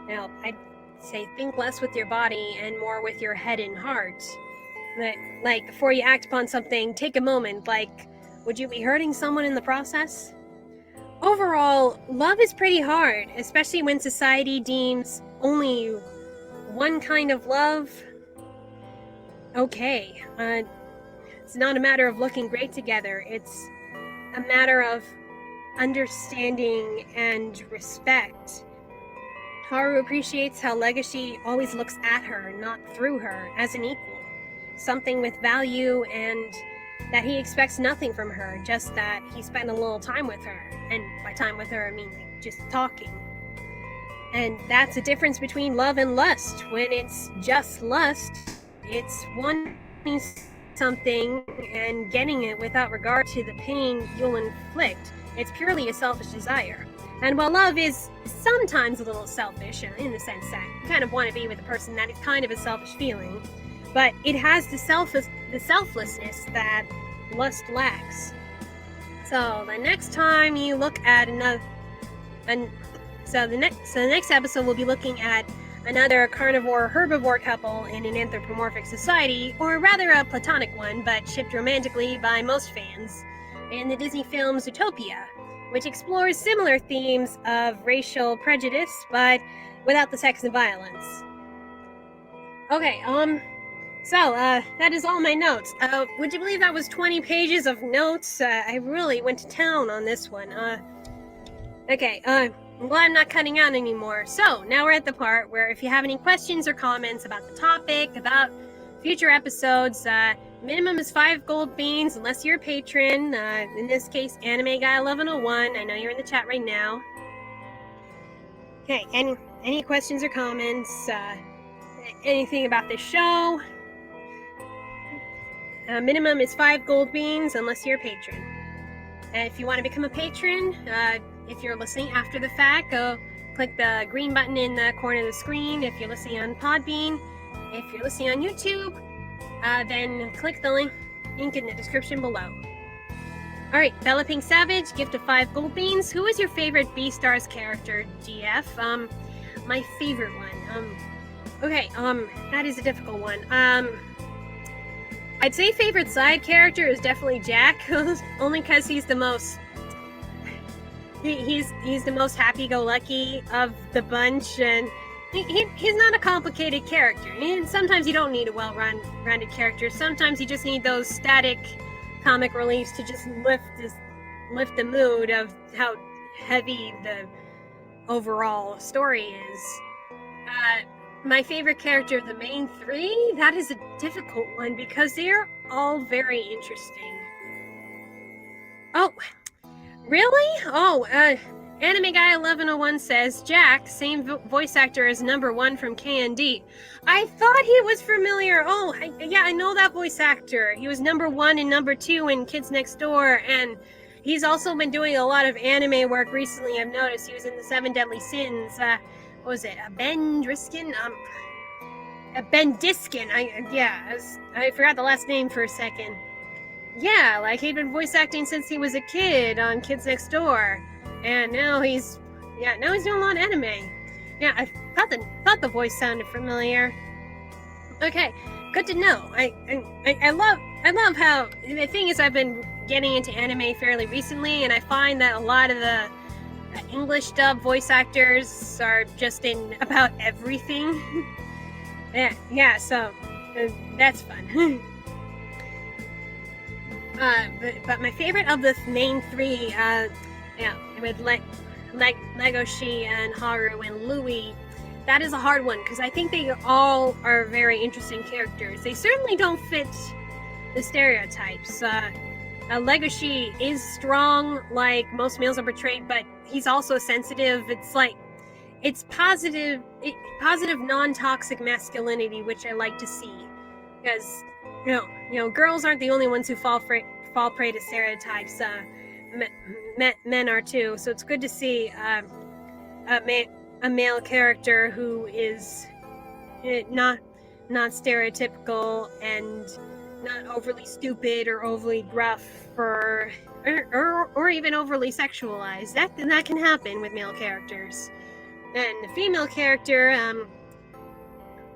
Now, I'd say think less with your body and more with your head and heart. Like, before you act upon something, take a moment. Like, would you be hurting someone in the process? Overall, love is pretty hard, especially when society deems only one kind of love okay. It's not a matter of looking great together. It's a matter of understanding and respect. Haru appreciates how Legoshi always looks at her, not through her, as an equal. Something with value, and that he expects nothing from her, just that he spent a little time with her. And by time with her, I mean like just talking. And that's the difference between love and lust. When it's just lust, it's wanting something and getting it without regard to the pain you'll inflict. It's purely a selfish desire. And while love is sometimes a little selfish, in the sense that you kind of want to be with a person that is kind of a selfish feeling, but it has the selflessness that lust lacks. So the next time you look at the next episode we'll be looking at another carnivore-herbivore couple in an anthropomorphic society, or rather a platonic one, but shipped romantically by most fans, in the Disney film Zootopia, which explores similar themes of racial prejudice, but without the sex and violence. Okay, so that is all my notes. Would you believe that was 20 pages of notes? I really went to town on this one. Okay, I'm glad I'm not cutting out anymore. So, now we're at the part where if you have any questions or comments about the topic, about future episodes, minimum is 5 gold beans unless you're a patron. In this case, Anime Guy 1101. I know you're in the chat right now. Okay, any questions or comments? Anything about this show? Minimum is 5 gold beans unless you're a patron. If you want to become a patron, if you're listening after the fact, go click the green button in the corner of the screen. If you're listening on Podbean, if you're listening on YouTube, then click the link in the description below. All right, BellaPinkSavage, gift of 5 gold beans. Who is your favorite Beastars character, GF? My favorite one. Okay, that is a difficult one. I'd say favorite side character is definitely Jack, only because he's the most. He's the most happy-go-lucky of the bunch, and he's not a complicated character. And sometimes you don't need a well-rounded character. Sometimes you just need those static comic reliefs to just lift the mood of how heavy the overall story is. My favorite character of the main 3, that is a difficult one because they're all very interesting. Oh, really? Oh, Anime Guy 1101 says, Jack, same voice actor as number 1 from KND. I thought he was familiar. Oh, yeah, I know that voice actor. He was number 1 and number 2 in Kids Next Door, and he's also been doing a lot of anime work recently. I've noticed he was in the 7 Deadly Sins. What was it? Ben Driskin? Ben Diskin. I forgot the last name for a second. Yeah, like he'd been voice acting since he was a kid on Kids Next Door, and now he's doing a lot of anime. Yeah, I thought the voice sounded familiar. Okay, good to know. I love how the thing is I've been getting into anime fairly recently, and I find that a lot of the English dub voice actors are just in about everything. yeah, so that's fun. But my favorite of the main 3, with Legoshi and Haru and Louie, that is a hard one because I think they all are very interesting characters. They certainly don't fit the stereotypes. Legoshi is strong, like most males are portrayed, but he's also sensitive. It's positive non-toxic masculinity, which I like to see, because you know, girls aren't the only ones who fall prey to stereotypes. Men are too. So it's good to see a male character who is not stereotypical and not overly stupid or overly gruff or even overly sexualized. That can happen with male characters. And the female character,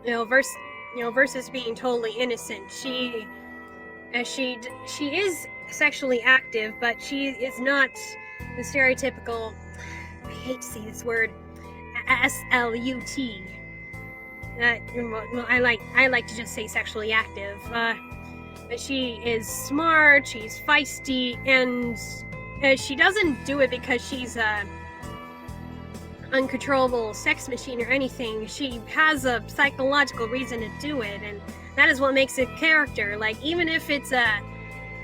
versus being totally innocent, she is sexually active, but she is not the stereotypical, I hate to say this word, SLUT. I like to just say sexually active. But she is smart, she's feisty, and she doesn't do it because she's a uncontrollable sex machine or anything. She has a psychological reason to do it, and that is what makes it character. Like, even if it's a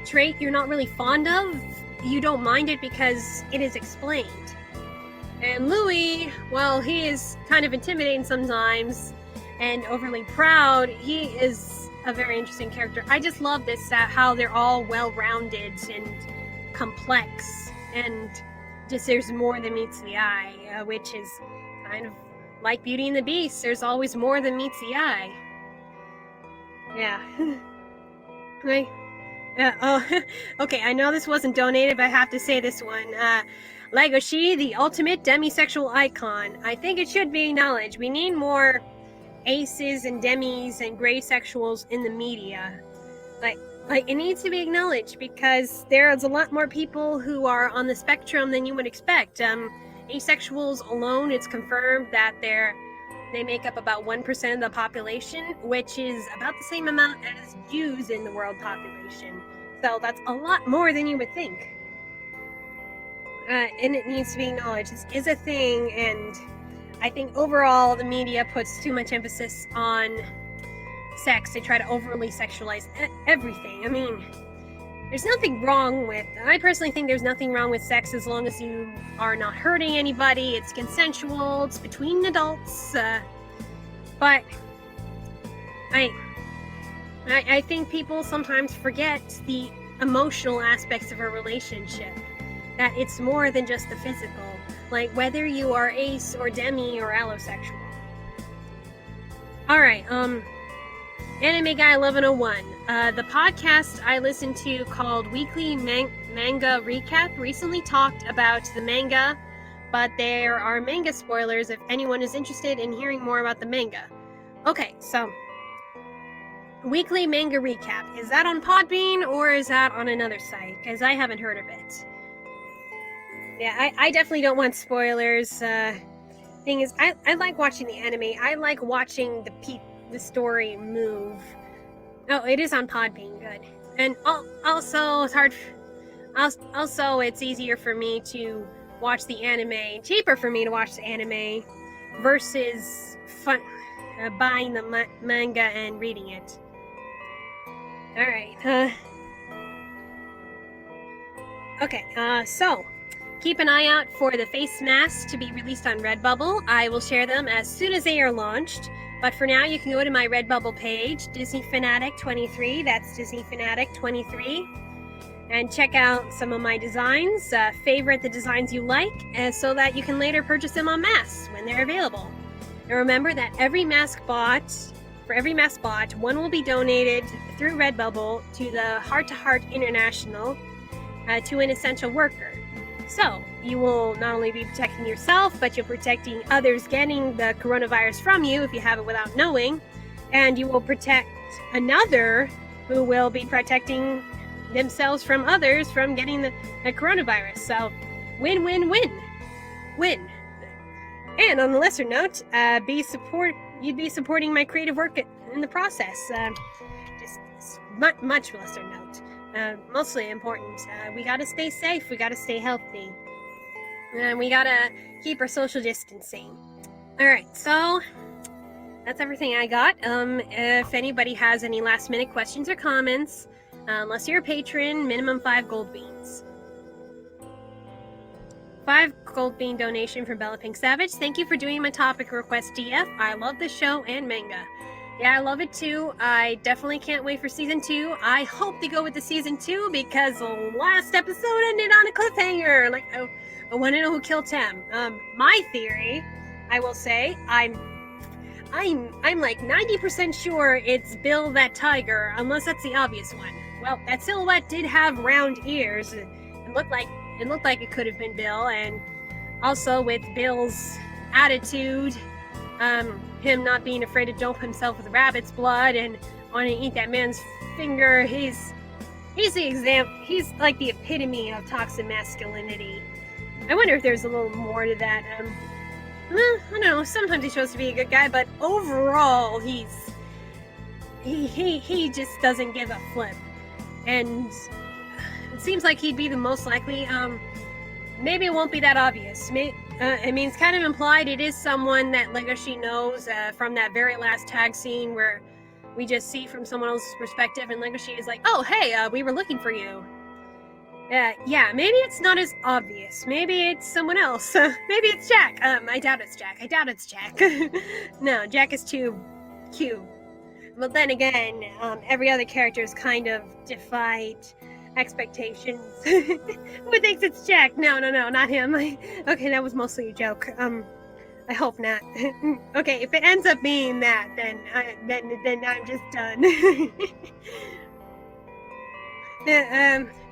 trait you're not really fond of, you don't mind it because it is explained. And Louis, well, he is kind of intimidating sometimes and overly proud. He is a very interesting character. I just love this, how they're all well-rounded and complex, and just there's more than meets the eye, which is kind of like Beauty and the Beast. There's always more than meets the eye. Yeah. Right. Okay, I know this wasn't donated, but I have to say this one. Legoshi, the ultimate demisexual icon. I think it should be acknowledged. We need more aces and demis and gray sexuals in the media. Like it needs to be acknowledged because there's a lot more people who are on the spectrum than you would expect. Asexuals alone, it's confirmed that they make up about 1% of the population, which is about the same amount as Jews in the world population. So that's a lot more than you would think. And it needs to be acknowledged. This is a thing, and I think overall the media puts too much emphasis on sex. They try to overly sexualize everything. I mean, I personally think there's nothing wrong with sex as long as you are not hurting anybody. It's consensual, it's between adults, but I think people sometimes forget the emotional aspects of a relationship, that it's more than just the physical, like whether you are ace or demi or allosexual. Alright, Anime Guy 1101. The podcast I listen to called Weekly manga recap recently talked about the manga, but there are manga spoilers if anyone is interested in hearing more about the manga. Okay, so weekly manga recap. Is that on Podbean or is that on another site? Because I haven't heard of it. Yeah, I definitely don't want spoilers. Thing is, I like watching the anime. I like watching the story move. Oh, it is on Podbean. Good. And also, it's hard. Also, it's easier for me to watch the anime. Cheaper for me to watch the anime versus buying the manga and reading it. All right. Okay. So keep an eye out for the face masks to be released on Redbubble. I will share them as soon as they are launched. But for now, you can go to my Redbubble page, Disney Fanatic 23. That's Disney Fanatic 23. And check out some of my designs. Favorite the designs you like, so that you can later purchase them on masks when they're available. And remember that for every mask bought, one will be donated through Redbubble to the Heart to Heart International to an essential worker. So, you will not only be protecting yourself, but you're protecting others getting the coronavirus from you if you have it without knowing, and you will protect another who will be protecting themselves from others from getting the coronavirus. So, win, win, win. Win. And on the lesser note, you'd be supporting my creative work in the process. Just much lesser note. Mostly important. We gotta stay safe. We gotta stay healthy. And we gotta keep our social distancing. Alright, so that's everything I got. If anybody has any last minute questions or comments, unless you're a patron, minimum 5 gold beans. 5 gold bean donation from BellaPinkSavage. Thank you for doing my topic request, DF. I love the show and manga. Yeah, I love it too. I definitely can't wait for season 2. I hope they go with the season 2 because the last episode ended on a cliffhanger. Like, I want to know who killed Tem. My theory, I will say, I'm like 90% sure it's Bill that tiger, unless that's the obvious one. Well, that silhouette did have round ears. It looked like it could have been Bill, and also with Bill's attitude, him not being afraid to dope himself with rabbit's blood and wanting to eat that man's finger, he's the example. He's like the epitome of toxic masculinity. I wonder if there's a little more to that. I don't know. Sometimes he's supposed to be a good guy, but overall, he just doesn't give a flip. And it seems like he'd be the most likely. Maybe it won't be that obvious. I mean, it's kind of implied it is someone that Legoshi knows from that very last tag scene where we just see from someone else's perspective, and Legoshi is like, "Oh, hey, we were looking for you." Yeah, maybe it's not as obvious. Maybe it's someone else. Maybe it's Jack. I doubt it's Jack. No, Jack is too cute. But then again, every other character is kind of defied expectations. Who thinks it's Jack? No, not him. Okay, that was mostly a joke. I hope not. Okay, if it ends up being that, then I'm just done.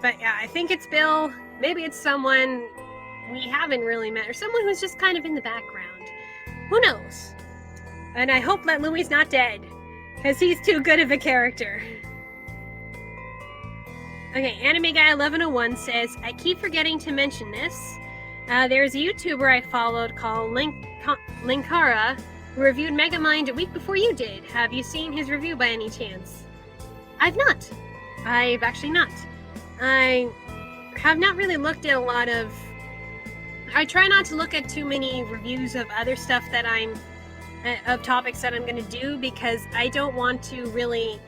But yeah, I think it's Bill. Maybe it's someone we haven't really met, or someone who's just kind of in the background. Who knows? And I hope that Louie's not dead, because he's too good of a character. Okay, Anime Guy 1101 says, I keep forgetting to mention this. There's a YouTuber I followed called Linkara, who reviewed Megamind a week before you did. Have you seen his review by any chance? I've not. I've actually not. I have not really looked at a lot of... I try not to look at too many reviews of other stuff that of topics that I'm going to do, because I don't want to really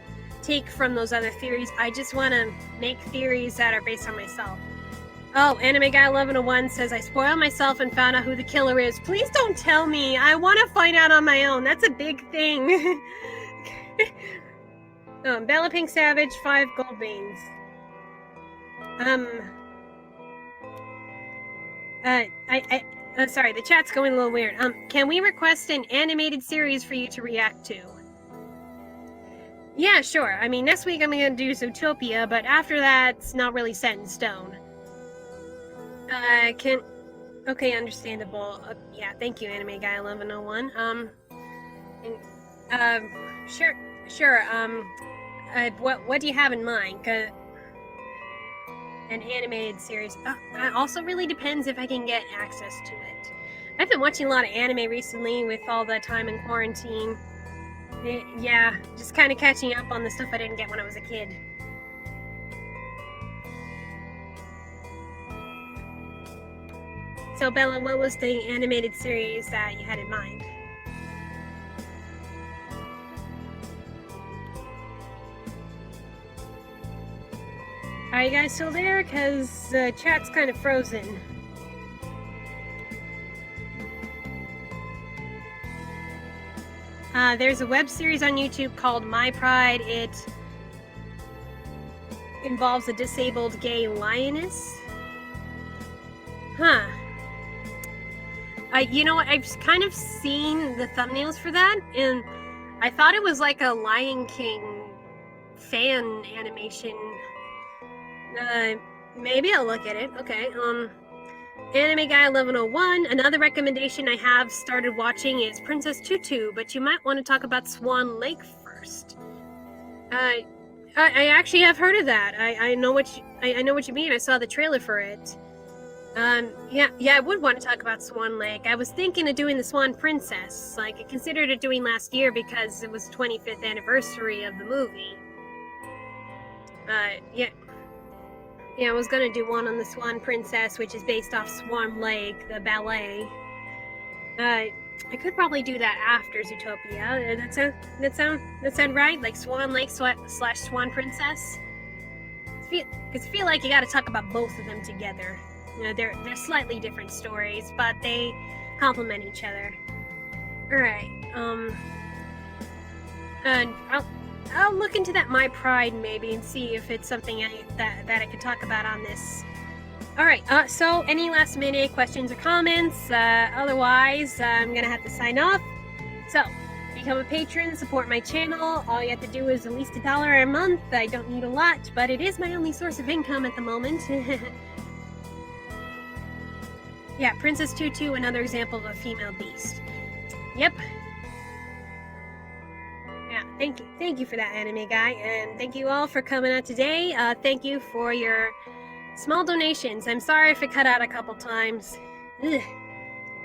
take from those other theories. I just want to make theories that are based on myself. Oh, Anime Guy 1101 says, I spoiled myself and found out who the killer is. Please don't tell me. I want to find out on my own. That's a big thing. BellaPinkSavage, 5 gold beans. Sorry, the chat's going a little weird. Can we request an animated series for you to react to? Yeah, sure. I mean, next week I'm going to do Zootopia, but after that, it's not really set in stone. Okay, understandable. Yeah, thank you, Anime Guy 1101. Sure. What do you have in mind? An animated series. Also really depends if I can get access to it. I've been watching a lot of anime recently with all the time in quarantine. Yeah, just kind of catching up on the stuff I didn't get when I was a kid. So, Bella, what was the animated series that you had in mind? Are you guys still there? Because the chat's kind of frozen. There's a web series on YouTube called My Pride. It involves a disabled gay lioness. Huh. You know what? I've kind of seen the thumbnails for that, and I thought it was like a Lion King fan animation. Maybe I'll look at it. Okay. Anime Guy 1101. Another recommendation I have started watching is Princess Tutu, but you might want to talk about Swan Lake first. I actually have heard of that. I know what you mean. I saw the trailer for it. Yeah, I would want to talk about Swan Lake. I was thinking of doing the Swan Princess. Like, I considered it doing last year because it was 25th anniversary of the movie. Yeah, I was gonna do one on the Swan Princess, which is based off Swan Lake, the ballet. I could probably do that after Zootopia. That sound right? Like Swan Lake slash Swan Princess. Because I feel like you got to talk about both of them together. You know, they're slightly different stories, but they complement each other. All right. And I'll look into that My Pride maybe and see if it's something that I could talk about on this. All right. So any last minute questions or comments? Otherwise, I'm gonna have to sign off. So become a patron, support my channel. All you have to do is at least $1 a month. I don't need a lot, but it is my only source of income at the moment. Yeah, Princess Tutu, another example of a female beast. Yep. Yeah, thank you for that, Anime Guy, and thank you all for coming out today. Thank you for your small donations. I'm sorry if it cut out a couple times. Ugh.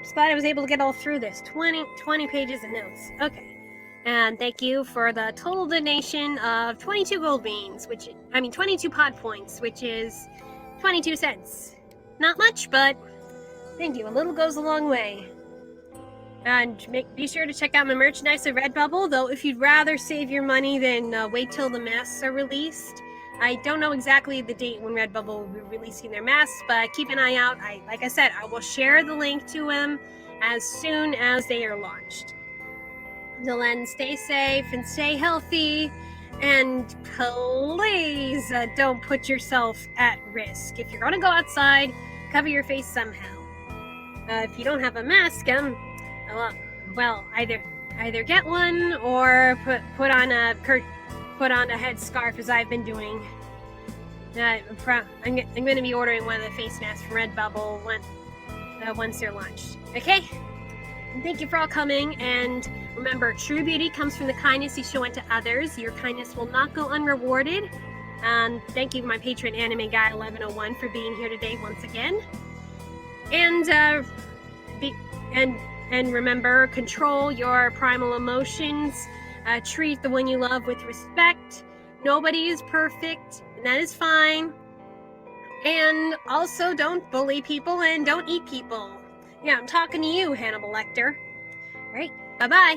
Just glad I was able to get all through this. 20 pages of notes. Okay. And thank you for the total donation of 22 gold beans, 22 pod points, which is 22 cents. Not much, but thank you. A little goes a long way. And be sure to check out my merchandise at Redbubble, though if you'd rather save your money than wait till the masks are released. I don't know exactly the date when Redbubble will be releasing their masks, but keep an eye out. Like I said, I will share the link to them as soon as they are launched. Until then, stay safe and stay healthy, and please don't put yourself at risk. If you're going to go outside, cover your face somehow. If you don't have a mask, well, either get one or put on a headscarf, as I've been doing. I'm going to be ordering one of the face masks from Redbubble once they're launched. Okay? And thank you for all coming, and remember, true beauty comes from the kindness you show unto others. Your kindness will not go unrewarded. And thank you, my patron Anime Guy 1101, for being here today once again. And remember, control your primal emotions. Treat the one you love with respect. Nobody is perfect, and that is fine. And also, don't bully people and don't eat people. Yeah, I'm talking to you, Hannibal Lecter. All right, bye-bye.